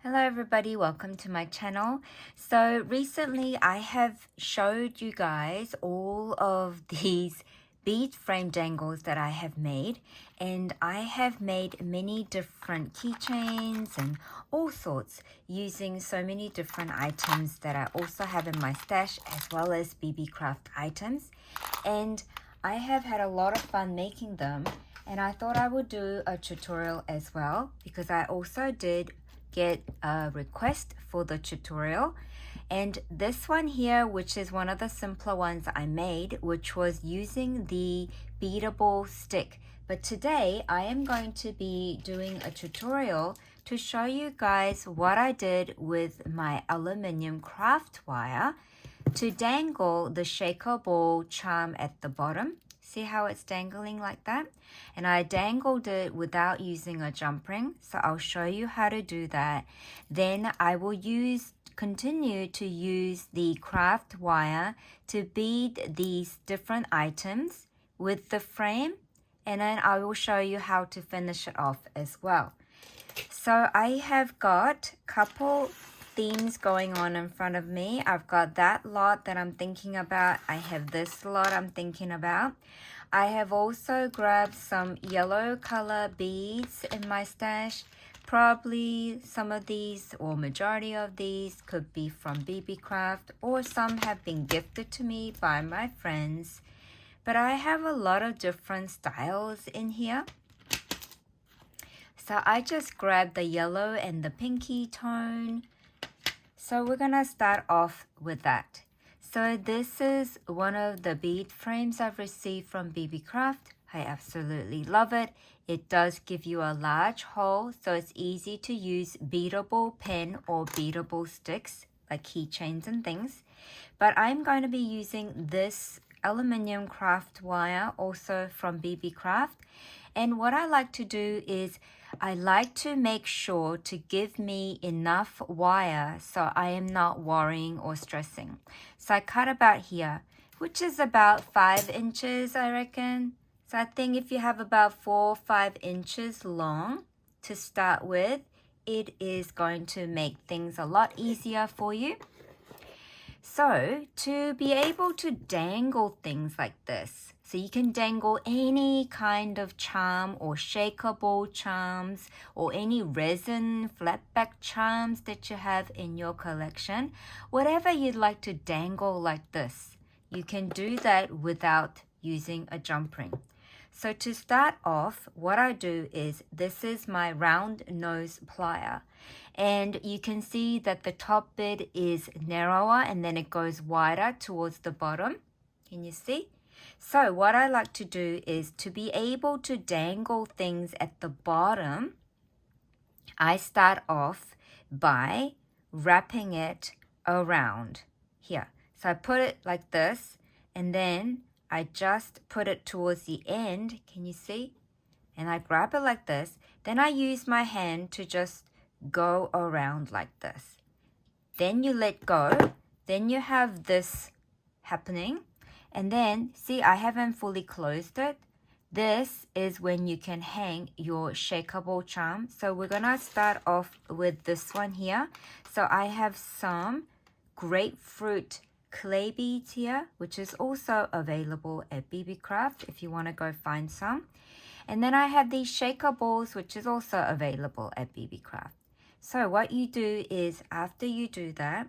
Hello everybody, welcome to my channel. So recently I have showed you guys all of these bead frame dangles that I have made, and I have made many different keychains and all sorts using so many different items that I also have in my stash, as well as Beebeecraft items, and I have had a lot of fun making them, and I thought I would do a tutorial as well because I also did get a request for the tutorial, and this one here, which is one of the simpler ones I made, which was using the beadable stick. But today I am going to be doing a tutorial to show you guys what I did with my aluminium craft wire to dangle the shaker ball charm at the bottom. See how it's dangling like that? And I dangled it without using a jump ring. So I'll show you how to do that. Then I will continue to use the craft wire to bead these different items with the frame. And then I will show you how to finish it off as well. So I have got a couple themes going on in front of me. I've got that lot that I'm thinking about. I have this lot I'm thinking about. I have also grabbed some yellow color beads in my stash. Probably some of these or majority of these could be from Beebeecraft, or some have been gifted to me by my friends. But I have a lot of different styles in here. So I just grabbed the yellow and the pinky tone. So we're gonna start off with that. So this is one of the bead frames I've received from Beebeecraft. I absolutely love it. It does give you a large hole, so it's easy to use beadable pen or beadable sticks like keychains and things. But I'm going to be using this aluminium craft wire also from Beebeecraft. And what I like to do is I like to make sure to give me enough wire so I am not worrying or stressing. So I cut about here, which is about 5 inches, I reckon. So I think if you have about 4 or 5 inches long to start with, it is going to make things a lot easier for you. So to be able to dangle things like this, so you can dangle any kind of charm or shaker ball charms or any resin flat back charms that you have in your collection, whatever you'd like to dangle like this, you can do that without using a jump ring. So to start off, what I do is, this is my round nose plier. And you can see that the top bit is narrower and then it goes wider towards the bottom. Can you see? So what I like to do is to be able to dangle things at the bottom, I start off by wrapping it around here. So I put it like this, and then I just put it towards the end. Can you see? And I grab it like this. Then I use my hand to just go around like this. Then you let go. Then you have this happening. And then, see, I haven't fully closed it. This is when you can hang your shakeable charm. So we're gonna start off with this one here. So I have some grapefruit clay beads here, which is also available at Beebeecraft if you want to go find some. And then I have these shaker balls, which is also available at Beebeecraft. So what you do is, after you do that,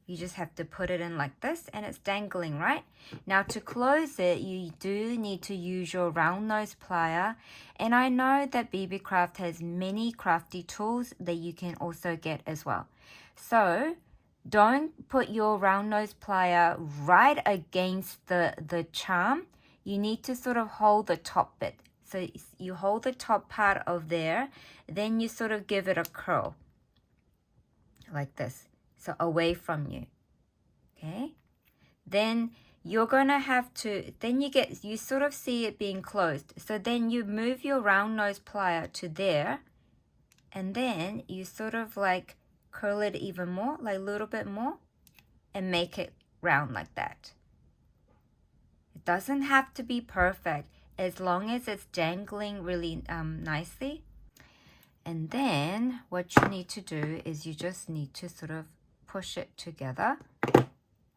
you just have to put it in like this, and it's dangling, right? Now to close it, you do need to use your round nose plier. And I know that Beebeecraft has many crafty tools that you can also get as well. So don't put your round nose plier right against the charm. You need to sort of hold the top bit. So you hold the top part of there, then you sort of give it a curl like this. So away from you, okay? Then you're gonna have to, then you sort of see it being closed. So then you move your round nose plier to there, and then you sort of like curl it even more, like a little bit more, and make it round like that. It doesn't have to be perfect as long as it's dangling really nicely. And then what you need to do is you just need to sort of push it together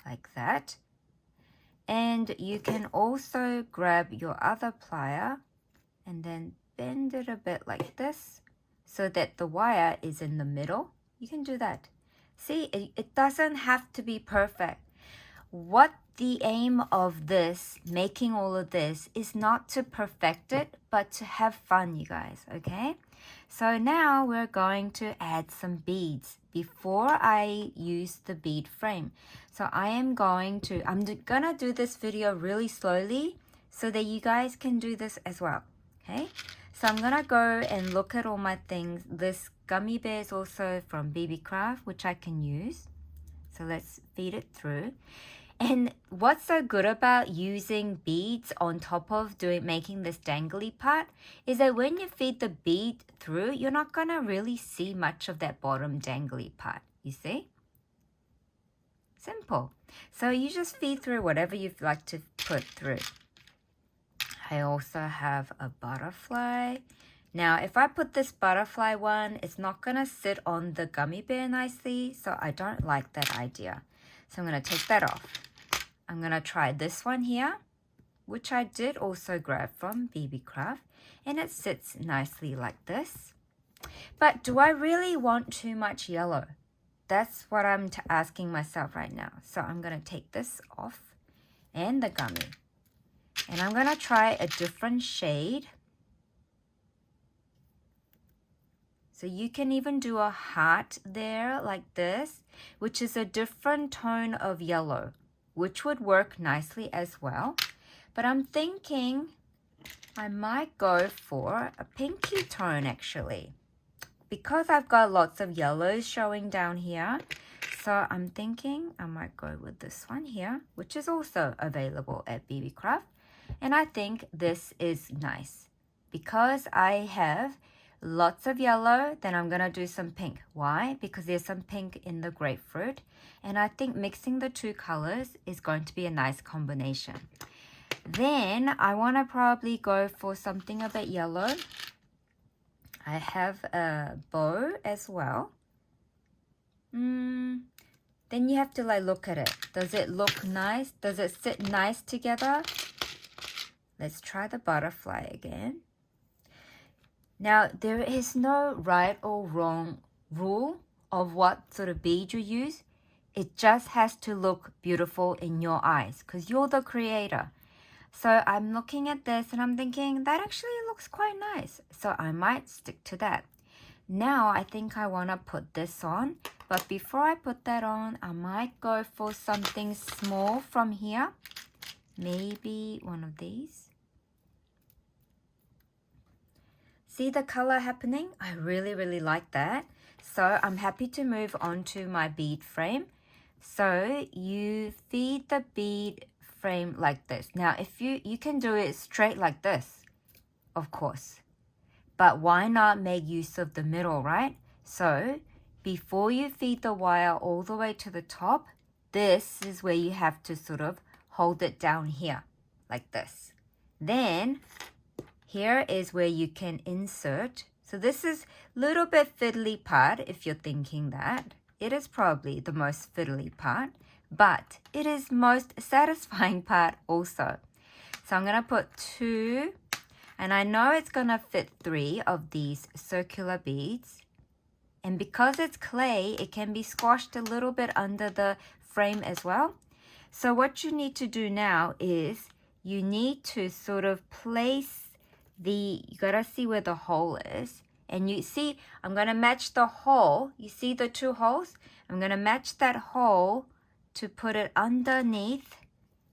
like that. And you can also grab your other plier and then bend it a bit like this so that the wire is in the middle. You can do that. See, it doesn't have to be perfect. What the aim of this, making all of this, is not to perfect it, but to have fun, you guys, okay? So now we're going to add some beads before I use the bead frame. So I'm gonna do this video really slowly so that you guys can do this as well, okay? So I'm gonna go and look at all my things. This gummy bear is also from Beebeecraft, which I can use. So let's feed it through. And what's so good about using beads on top of making this dangly part is that when you feed the bead through, you're not gonna really see much of that bottom dangly part, you see? Simple. So you just feed through whatever you'd like to put through. I also have a butterfly. Now, if I put this butterfly one, it's not gonna sit on the gummy bear nicely, so I don't like that idea. So I'm gonna take that off. I'm gonna try this one here, which I did also grab from Beebeecraft, and it sits nicely like this. But do I really want too much yellow? That's what I'm asking myself right now. So I'm gonna take this off and the gummy, and I'm gonna try a different shade. So you can even do a heart there like this, which is a different tone of yellow, which would work nicely as well. But I'm thinking I might go for a pinky tone actually, because I've got lots of yellows showing down here. So I'm thinking I might go with this one here, which is also available at Beebeecraft. And I think this is nice because I have lots of yellow. Then I'm gonna do some pink. Why? Because there's some pink in the grapefruit, and I think mixing the two colors is going to be a nice combination. Then I want to probably go for something a bit yellow. I have a bow as well. Then you have to like look at it. Does it look nice? Does it sit nice together? Let's try the butterfly again. Now, there is no right or wrong rule of what sort of bead you use. It just has to look beautiful in your eyes because you're the creator. So I'm looking at this and I'm thinking that actually looks quite nice. So I might stick to that. Now I think I want to put this on. But before I put that on, I might go for something small from here. Maybe one of these. See the color happening? I really like that. So I'm happy to move on to my bead frame. So you feed the bead frame like this. Now if you can do it straight like this, of course. But why not make use of the middle, right? So before you feed the wire all the way to the top, this is where you have to sort of hold it down here, like this. Then here is where you can insert. So this is a little bit fiddly part if you're thinking that. It is probably the most fiddly part, but it is most satisfying part also. So I'm going to put 2, and I know it's going to fit 3 of these circular beads. And because it's clay, it can be squashed a little bit under the frame as well. So what you need to do now is you need to sort of place you gotta see where the hole is. And you see, I'm gonna match the hole. You see the 2 holes? I'm gonna match that hole to put it underneath.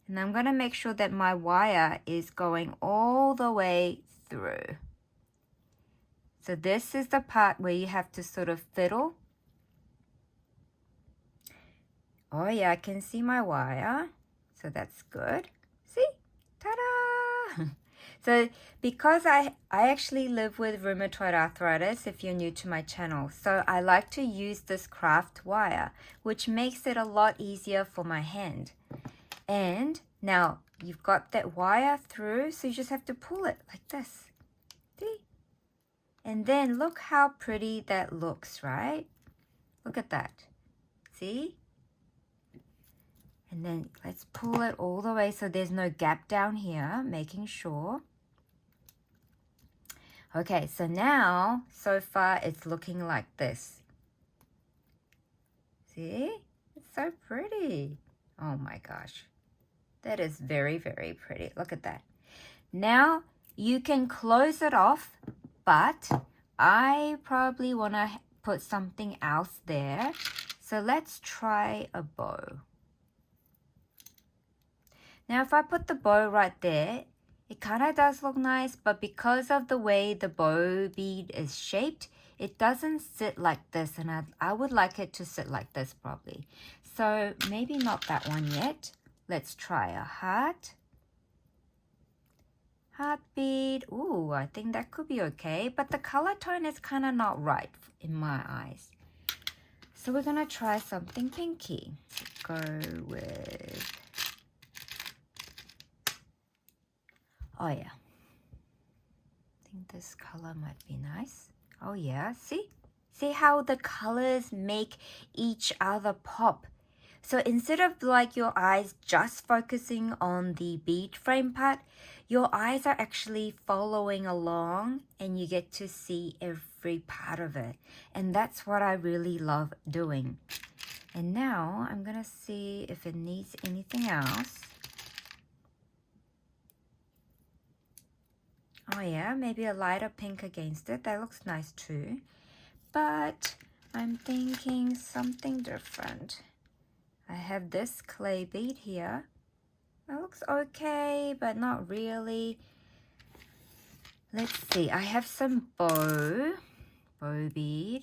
And I'm gonna make sure that my wire is going all the way through. So this is the part where you have to sort of fiddle. Oh yeah, I can see my wire. So that's good. See? Ta-da! So because I actually live with rheumatoid arthritis, if you're new to my channel, so I like to use this craft wire, which makes it a lot easier for my hand. And now you've got that wire through, so you just have to pull it like this. See? And then look how pretty that looks, right? Look at that. See? And then let's pull it all the way so there's no gap down here, making sure. Okay, so now, so far, it's looking like this. See? It's so pretty. Oh my gosh. That is very, very pretty. Look at that. Now, you can close it off, but I probably want to put something else there. So let's try a bow. Now, if I put the bow right there, it kind of does look nice, but because of the way the bow bead is shaped, it doesn't sit like this, and I would like it to sit like this probably. So maybe not that one yet. Let's try a heart. Heart bead. Ooh, I think that could be okay, but the color tone is kind of not right in my eyes. So we're gonna try something pinky. Go with, oh yeah, I think this color might be nice. Oh yeah, see how the colors make each other pop. So instead of like your eyes just focusing on the bead frame part, your eyes are actually following along and you get to see every part of it. And that's what I really love doing. And now I'm gonna see if it needs anything else. Oh yeah, maybe a lighter pink against it. That looks nice too. But I'm thinking something different. I have this clay bead here. It looks okay, but not really. Let's see. I have some bow bead.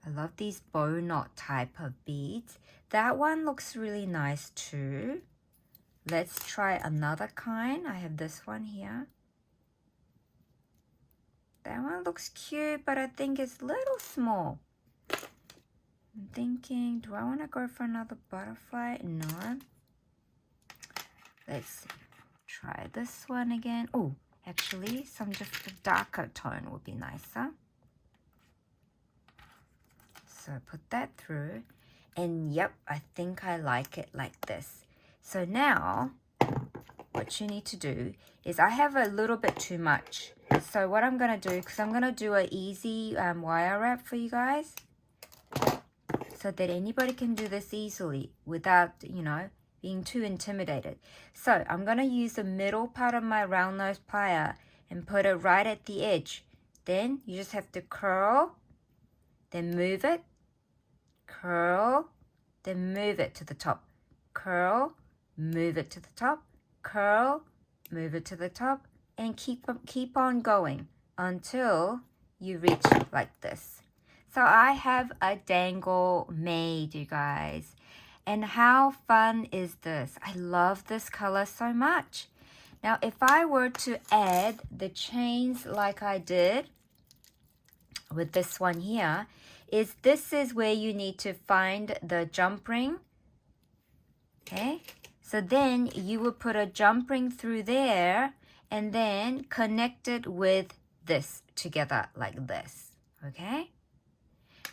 I love these bowknot type of beads. That one looks really nice too. Let's try another kind. I have this one here. That one looks cute, but I think it's a little small. I'm thinking, do I want to go for another butterfly? No. Let's see. Try this one again. Oh, actually, some just a darker tone would be nicer. So put that through. And yep, I think I like it like this. So now, what you need to do is I have a little bit too much. So what I'm going to do, because I'm going to do an easy wire wrap for you guys, so that anybody can do this easily without, you know, being too intimidated. So I'm going to use the middle part of my round nose plier and put it right at the edge. Then you just have to curl, then move it, curl, then move it to the top. Curl, move it to the top, curl, move it to the top, and keep on going until you reach like this. So I have a dangle made, you guys. And how fun is this? I love this color so much. Now, if I were to add the chains like I did with this one here, this is where you need to find the jump ring. Okay, so then you will put a jump ring through there and then connect it with this together like this. Okay.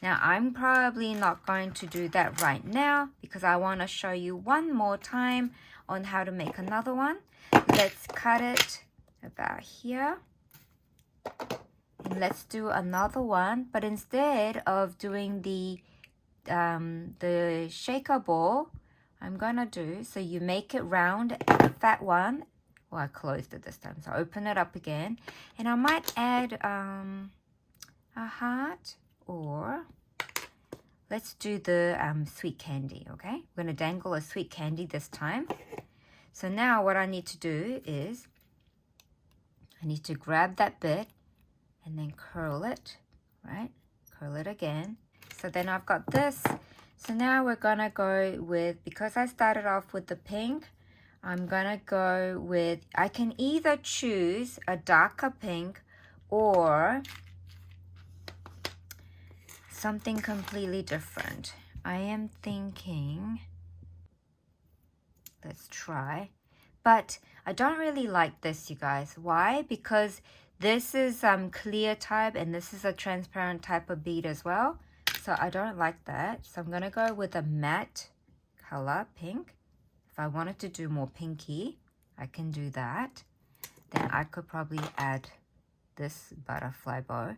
Now, I'm probably not going to do that right now because I want to show you one more time on how to make another one. Let's cut it about here. And let's do another one. But instead of doing the shaker ball, I'm going to do, so you make it round, a fat one. Well, I closed it this time, so open it up again. And I might add a heart. Or let's do the sweet candy, okay? We're going to dangle a sweet candy this time. So now what I need to do is I need to grab that bit and then curl it, right? Curl it again. So then I've got this. So now we're going to go with, because I started off with the pink, I'm going to go with, I can either choose a darker pink or something completely different. I am thinking, let's try. But I don't really like this, you guys. Why? Because This is clear type and this is a transparent type of bead as well. So I don't like that. So I'm going to go with a matte color, pink. If I wanted to do more pinky, I can do that. Then I could probably add this butterfly bow.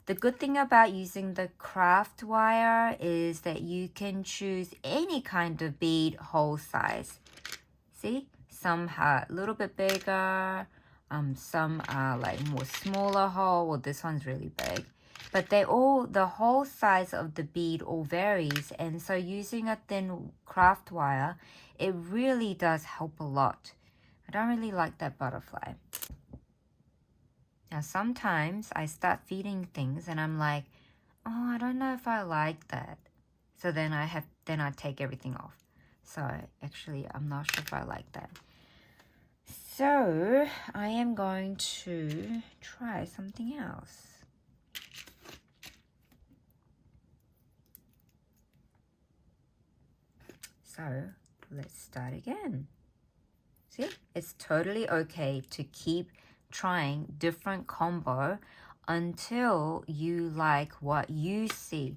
The good thing about using the craft wire is that you can choose any kind of bead hole size. See? Some are a little bit bigger. Some are like more smaller hole. Well, this one's really big. But the whole size of the bead all varies. And so using a thin craft wire, it really does help a lot. I don't really like that butterfly. Now, sometimes I start feeding things and I'm like, oh, I don't know if I like that. So then I take everything off. So actually, I'm not sure if I like that. So I am going to try something else. So let's start again. See, it's totally okay to keep trying different combo until you like what you see.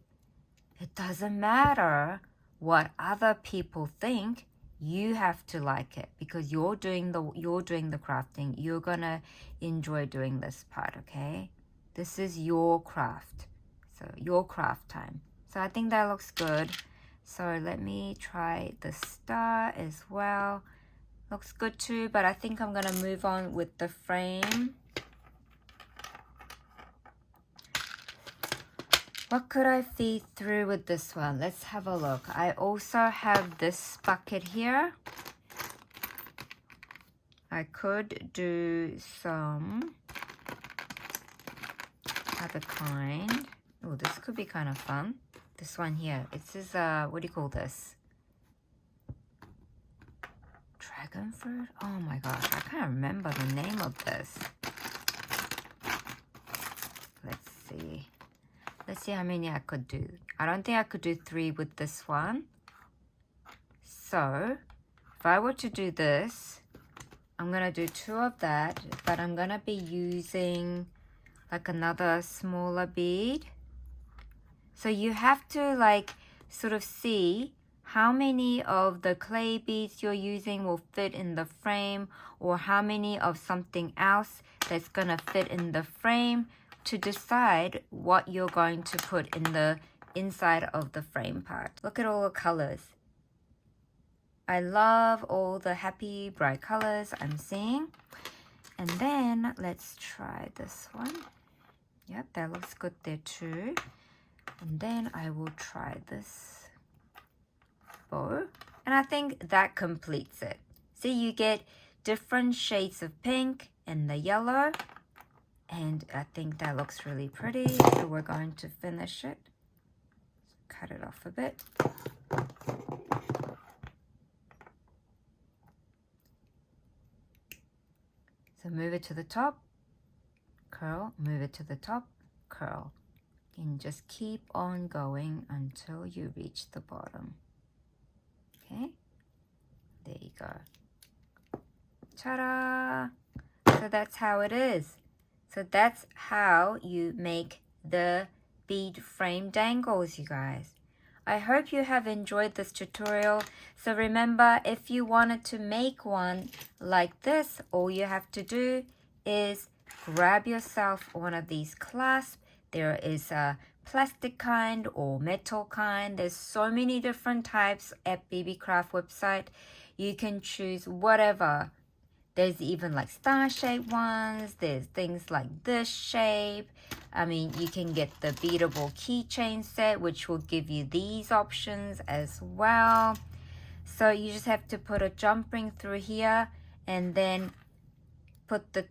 It doesn't matter what other people think. You have to like it because you're doing the crafting. You're gonna enjoy doing this part, okay? This is your craft. So your craft time. So I think that looks good. So let me try the star as well. Looks good too, but I think I'm gonna move on with the frame. What could I feed through with this one? Let's have a look. I also have this bucket here. I could do some other kind. Oh, this could be kind of fun. This one here. It says, what do you call this? Dragon fruit? Oh my gosh, I can't remember the name of this. Let's see. Let's see how many I could do. I don't think I could do 3 with this one. So, if I were to do this, I'm going to do 2 of that, but I'm going to be using like another smaller bead. So you have to like sort of see how many of the clay beads you're using will fit in the frame or how many of something else that's going to fit in the frame to decide what you're going to put in the inside of the frame part. Look at all the colors. I love all the happy bright colors I'm seeing. And then let's try this one. Yep, that looks good there too. And then I will try this bow. And I think that completes it. See, you get different shades of pink and the yellow. And I think that looks really pretty. So we're going to finish it. Cut it off a bit. So move it to the top, curl, move it to the top, curl. And just keep on going until you reach the bottom. Okay, there you go. Ta-da! So that's how it is. So that's how you make the bead frame dangles, you guys. I hope you have enjoyed this tutorial. So remember, if you wanted to make one like this, all you have to do is grab yourself one of these clasps. There is a plastic kind or metal kind. There's so many different types at Beebeecraft website. You can choose whatever. There's even like star-shaped ones. There's things like this shape. I mean, you can get the beadable keychain set, which will give you these options as well. So you just have to put a jump ring through here and then put the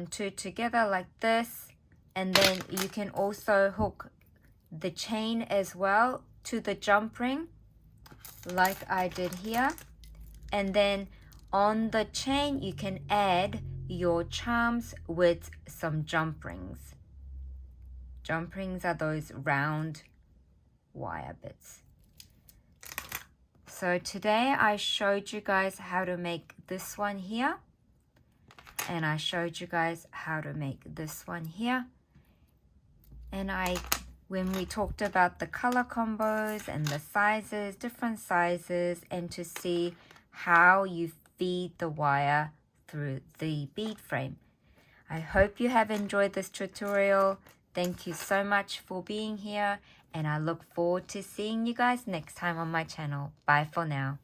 2 together like this. And then you can also hook the chain as well to the jump ring like I did here. And then on the chain, you can add your charms with some jump rings. Jump rings are those round wire bits. So today I showed you guys how to make this one here. and I showed you guys how to make this one here. And when we talked about the color combos and the sizes, different sizes, and to see how you feed the wire through the bead frame. I hope you have enjoyed this tutorial. Thank you so much for being here, and I look forward to seeing you guys next time on my channel. Bye for now.